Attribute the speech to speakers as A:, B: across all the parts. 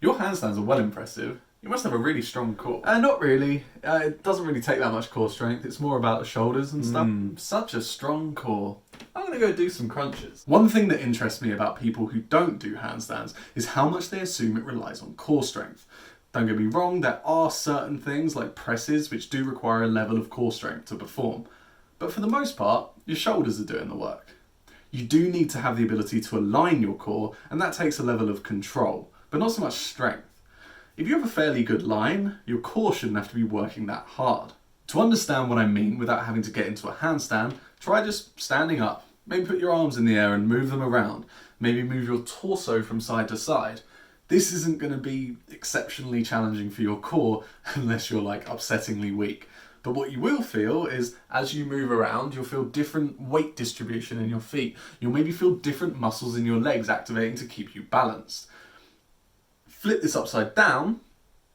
A: Your handstands are well impressive. You must have a really strong core.
B: Not really. It doesn't really take that much core strength. It's more about the shoulders and stuff.
A: Such a strong core. I'm gonna go do some crunches.
B: One thing that interests me about people who don't do handstands is how much they assume it relies on core strength. Don't get me wrong, there are certain things like presses which do require a level of core strength to perform. But for the most part, your shoulders are doing the work. You do need to have the ability to align your core, and that takes a level of control, but not so much strength. If you have a fairly good line, your core shouldn't have to be working that hard. To understand what I mean without having to get into a handstand, try just standing up. Maybe put your arms in the air and move them around. Maybe move your torso from side to side. This isn't going to be exceptionally challenging for your core unless you're like upsettingly weak. But what you will feel is as you move around, you'll feel different weight distribution in your feet. You'll maybe feel different muscles in your legs activating to keep you balanced. Flip this upside down,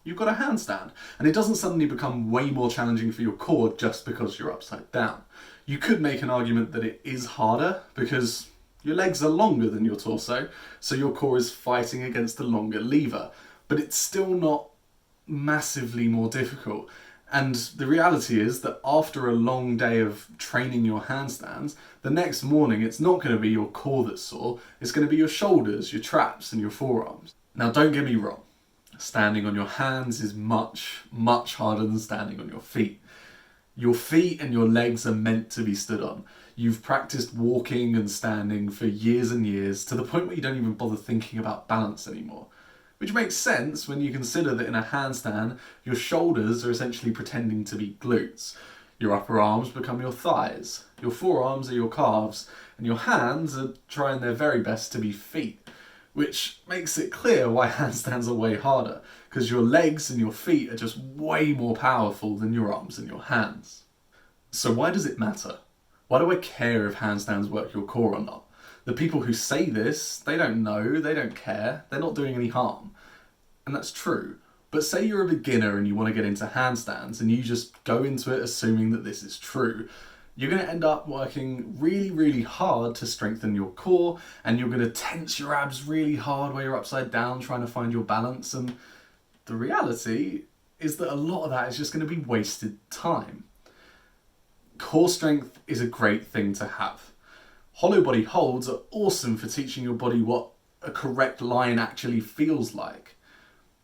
B: you've got a handstand. And it doesn't suddenly become way more challenging for your core just because you're upside down. You could make an argument that it is harder because your legs are longer than your torso, so your core is fighting against the longer lever, but it's still not massively more difficult. And the reality is that after a long day of training your handstands, the next morning it's not going to be your core that's sore, it's going to be your shoulders, your traps and your forearms. Now don't get me wrong, standing on your hands is much, much harder than standing on your feet. Your feet and your legs are meant to be stood on. You've practiced walking and standing for years and years to the point where you don't even bother thinking about balance anymore. Which makes sense when you consider that in a handstand, your shoulders are essentially pretending to be glutes. Your upper arms become your thighs, your forearms are your calves, and your hands are trying their very best to be feet. Which makes it clear why handstands are way harder, because your legs and your feet are just way more powerful than your arms and your hands. So why does it matter? Why do I care if handstands work your core or not? The people who say this, they don't know, they don't care, they're not doing any harm. And that's true. But say you're a beginner and you want to get into handstands and you just go into it assuming that this is true, you're going to end up working really, really hard to strengthen your core, and you're going to tense your abs really hard while you're upside down trying to find your balance. And the reality is that a lot of that is just going to be wasted time. Core strength is a great thing to have. Hollow body holds are awesome for teaching your body what a correct line actually feels like.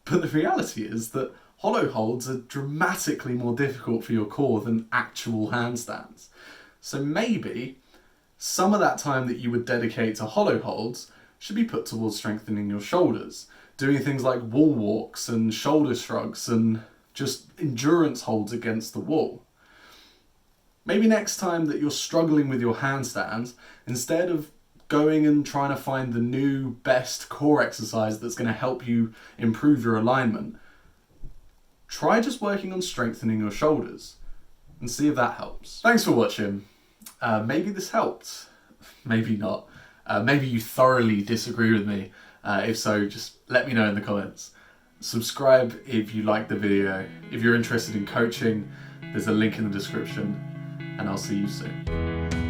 B: But the reality is that hollow holds are dramatically more difficult for your core than actual handstands. So maybe some of that time that you would dedicate to hollow holds should be put towards strengthening your shoulders, doing things like wall walks and shoulder shrugs and just endurance holds against the wall. Maybe next time that you're struggling with your handstands, instead of going and trying to find the new best core exercise that's going to help you improve your alignment, try just working on strengthening your shoulders and see if that helps. Thanks for watching. Maybe this helped, maybe not. Maybe you thoroughly disagree with me. If so, just let me know in the comments. Subscribe if you like the video. If you're interested in coaching, there's a link in the description, and I'll see you soon.